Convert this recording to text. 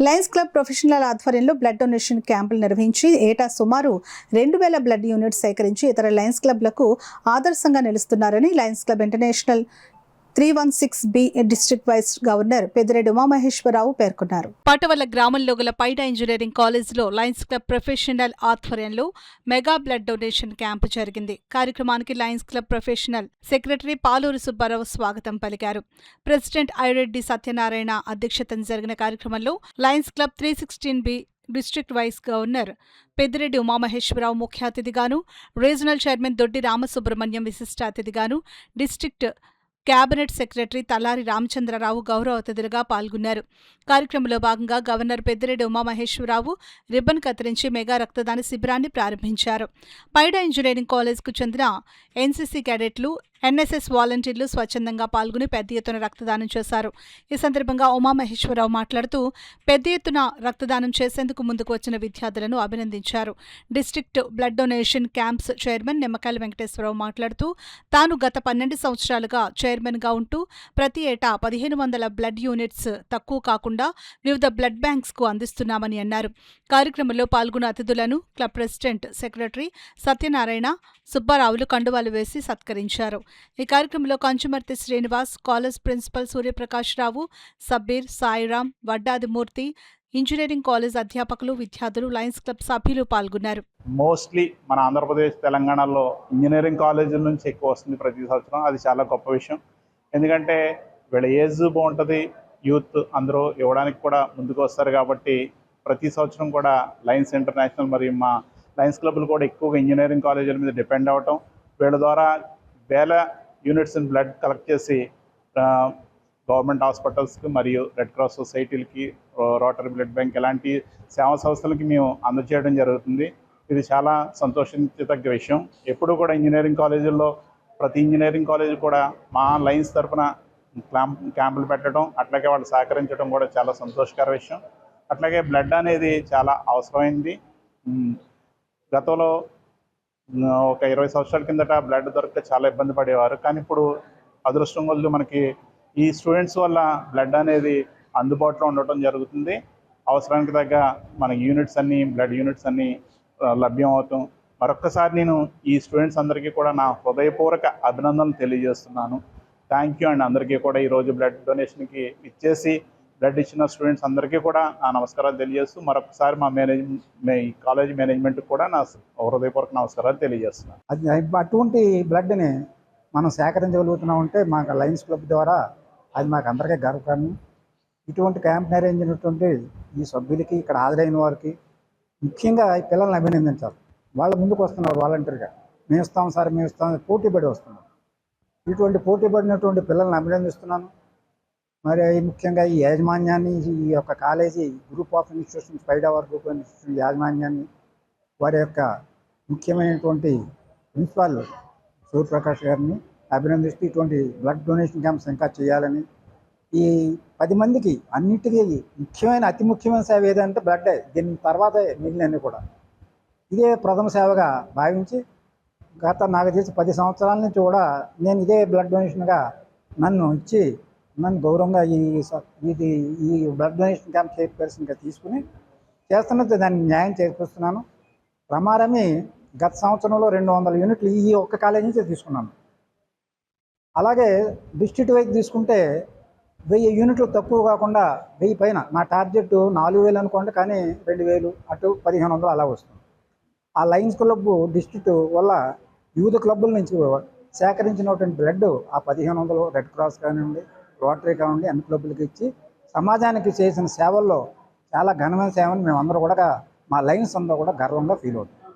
Lions Club Professional ఆధ్వర్యంలో blood donation క్యాంపులు నిర్వహించి ఏటా సుమారు 2000 బ్లడ్ యూనిట్స్ సేకరించి ఇతర లయన్స్ క్లబ్లకు ఆదర్శంగా నిలుస్తున్నారని Lions Club International 316B district vice governor Peddireddy Umamaheswararao పేర్కొన్నారు. పాటవల్ల గ్రామంలో గల పైడా ఇంజనీరింగ్ కాలేజ్లో లయన్స్ క్లబ్ ప్రొఫెషనల్ ఆధ్వర్యంలో మెగా బ్లడ్ డొనేషన్ క్యాంపు జరిగింది. కార్యక్రమానికి Lions Club Professional secretary Paluru Subbarao స్వాగతం పలికారు. ప్రెసిడెంట్ ఐరెడ్డి సత్యనారాయణ అధ్యక్షతన జరిగిన కార్యక్రమంలో Lions Club 316B district vice governor Peddireddy Umamaheswararao ముఖ్య అతిథిగాను, రీజనల్ చైర్మన్ దొడ్డి రామసుబ్రహ్మణ్యం విశిష్ట అతిథిగాను, district cabinet secretary Talari Ramachandrarao గౌరవ అతిథులుగా పాల్గొన్నారు. కార్యక్రమంలో భాగంగా గవర్నర్ పెద్దిరెడ్డి ఉమామహేశ్వరరావు రిబ్బన్ కత్తిరించి మెగా రక్తదాన శిబిరాన్ని ప్రారంభించారు. పైడా ఇంజనీరింగ్ కాలేజ్కు చెందిన ఎన్సీసీ క్యాడెట్లు, ఎన్ఎస్ఎస్ వాలంటీర్లు స్వచ్ఛందంగా పాల్గొని పెద్ద ఎత్తున రక్తదానం చేశారు. ఈ సందర్భంగా ఉమామహేశ్వరరావు మాట్లాడుతూ పెద్ద ఎత్తున రక్తదానం చేసేందుకు ముందుకు వచ్చిన విద్యార్థులను అభినందించారు. District blood donation camps chairman నిమ్మకాయల వెంకటేశ్వరరావు మాట్లాడుతూ తాను గత 12 సంవత్సరాలుగా చైర్మన్గా ఉంటూ ప్రతి ఏటా 1500 బ్లడ్ యూనిట్స్ తక్కువ కాకుండా వివిధ బ్లడ్ బ్యాంక్స్కు అందిస్తున్నామని అన్నారు. కార్యక్రమంలో పాల్గొన్న అతిథులను క్లబ్ ప్రెసిడెంట్ సెక్రటరీ సత్యనారాయణ, సుబ్బారావులు కండువాలు వేసి సత్కరించారు. ఈ కార్యక్రమంలో కంచుమర్తి శ్రీనివాస్, కాలేజ్ ప్రిన్సిపల్ సూర్యప్రకాష్ రావు, సబ్బీర్, సాయిరాం, వడ్డాదిమూర్తి, ఇంజనీరింగ్ కాలేజ్ అధ్యాపకులు, విద్యార్థులు, లయన్స్ క్లబ్ సభ్యులు పాల్గొన్నారు. మోస్ట్లీ మన ఆంధ్రప్రదేశ్, తెలంగాణలో ఇంజనీరింగ్ కాలేజీల నుంచి ఎక్కువ వస్తుంది ప్రతి సంవత్సరం. అది చాలా గొప్ప విషయం. ఎందుకంటే వీళ్ళ ఏజ్ బాగుంటుంది, యూత్ అందరూ ఇవ్వడానికి కూడా ముందుకు వస్తారు. కాబట్టి ప్రతి సంవత్సరం కూడా లయన్స్ ఇంటర్నేషనల్ మరియు మా లయన్స్ క్లబ్లు కూడా ఎక్కువగా ఇంజనీరింగ్ కాలేజీల మీద డిపెండ్ అవ్వటం, వీళ్ళ ద్వారా వేల యూనిట్స్ బ్లడ్ కలెక్ట్ చేసి గవర్నమెంట్ హాస్పిటల్స్కి మరియు రెడ్ క్రాస్ సొసైటీలకి, రోటరీ బ్లడ్ బ్యాంక్ ఇలాంటి సేవా సంస్థలకి మేము అందజేయడం జరుగుతుంది. ఇది చాలా సంతోషించదగ్గ విషయం. ఎప్పుడు కూడా ఇంజనీరింగ్ కాలేజీల్లో ప్రతి ఇంజనీరింగ్ కాలేజీ కూడా మా లయన్స్ తరఫున క్యాంపులు పెట్టడం, అట్లాగే వాళ్ళు సహకరించడం కూడా చాలా సంతోషకర విషయం. అట్లాగే బ్లడ్ అనేది చాలా అవసరమైంది. గతంలో ఒక 20 సంవత్సరాల కిందట బ్లడ్ దొరికితే చాలా ఇబ్బంది పడేవారు. కానీ ఇప్పుడు అదృష్టం వల్ల మనకి ఈ స్టూడెంట్స్ వల్ల బ్లడ్ అనేది అందుబాటులో ఉండటం జరుగుతుంది. అవసరానికి తగ్గ మన యూనిట్స్ అన్నీ, బ్లడ్ యూనిట్స్ అన్నీ లభ్యం అవుతాం. మరొక్కసారి నేను ఈ స్టూడెంట్స్ అందరికీ కూడా నా హృదయపూర్వక అభినందనలు తెలియజేస్తున్నాను. థ్యాంక్ యూ అండి. అందరికీ కూడా ఈరోజు బ్లడ్ డొనేషన్కి ఇచ్చేసి బ్లడ్ ఇచ్చిన స్టూడెంట్స్ అందరికీ కూడా నా నమస్కారాలు తెలియజేస్తూ మరొకసారి ఈ కాలేజ్ మేనేజ్మెంట్కి కూడా నా హృదయపూర్వక నమస్కారాలు తెలియజేస్తున్నాను. అటువంటి బ్లడ్ని మనం సేకరించగలుగుతున్నాం అంటే మాకు లయన్స్ క్లబ్ ద్వారా అది మాకు అందరికీ గర్వకారణం. ఇటువంటి క్యాంప్ నిర్వహించినటువంటి ఈ సభ్యులకి, ఇక్కడ హాజరైన వారికి ముఖ్యంగా ఈ పిల్లల్ని అభినందించాలి. వాళ్ళ ముందుకు వస్తున్నారు వాలంటీర్గా, మేము ఇస్తాం సార్, మేము ఇస్తాం, పోటీపడి వస్తున్నారు. ఇటువంటి పోటీపడినటువంటి పిల్లల్ని అభినందిస్తున్నాను. మరి ముఖ్యంగా ఈ యాజమాన్యాన్ని, ఈ యొక్క college group of institutions, పైడా group of institution యాజమాన్యాన్ని, వారి యొక్క ముఖ్యమైనటువంటి ప్రిన్సిపాల్ సూర్యప్రకాష్ గారిని అభినందిస్తూ ఇటువంటి బ్లడ్ డొనేషన్ క్యాంప్స్ ఇంకా చేయాలని, ఈ 10 మందికి అన్నిటికీ అతి ముఖ్యమైన సేవ ఏదంటే బ్లడ్డే. దీని తర్వాత మిగిలినన్నీ కూడా ఇదే ప్రథమ సేవగా భావించి నాకు తెలిసి 10 సంవత్సరాల నుంచి కూడా నేను ఇదే బ్లడ్ డొనేషన్గా నన్ను గౌరవంగా ఈ బ్లడ్ డొనేషన్ క్యాంప్ చైర్పర్సన్గా తీసుకుని చేస్తున్నది దాన్ని న్యాయం చేకూరుస్తున్నాను. ప్రమారమి గత సంవత్సరంలో 200 యూనిట్లు ఈ ఒక్క కాలేజీ నుంచి తీసుకున్నాను. అలాగే డిస్ట్రిక్ట్ వైజ్ తీసుకుంటే 1000 యూనిట్లు తక్కువ కాకుండా 1000 పైన. నా టార్గెట్ 4000 అనుకోండి, కానీ 2000 అటు 1500 అలా వస్తుంది. ఆ లయన్స్ క్లబ్ డిస్ట్రిక్ట్ వల్ల వివిధ క్లబ్బుల నుంచి సేకరించినటువంటి బ్లడ్ ఆ 1500 రెడ్ క్రాస్ కానివ్వండి, రోటరీ కానివ్వండి, అన్ని క్లబ్బులకి ఇచ్చి సమాజానికి చేసిన సేవల్లో చాలా ఘనమైన సేవని మేమందరూ కూడా, మా లయన్స్ అందరూ కూడా గర్వంగా ఫీల్ అవుతాం.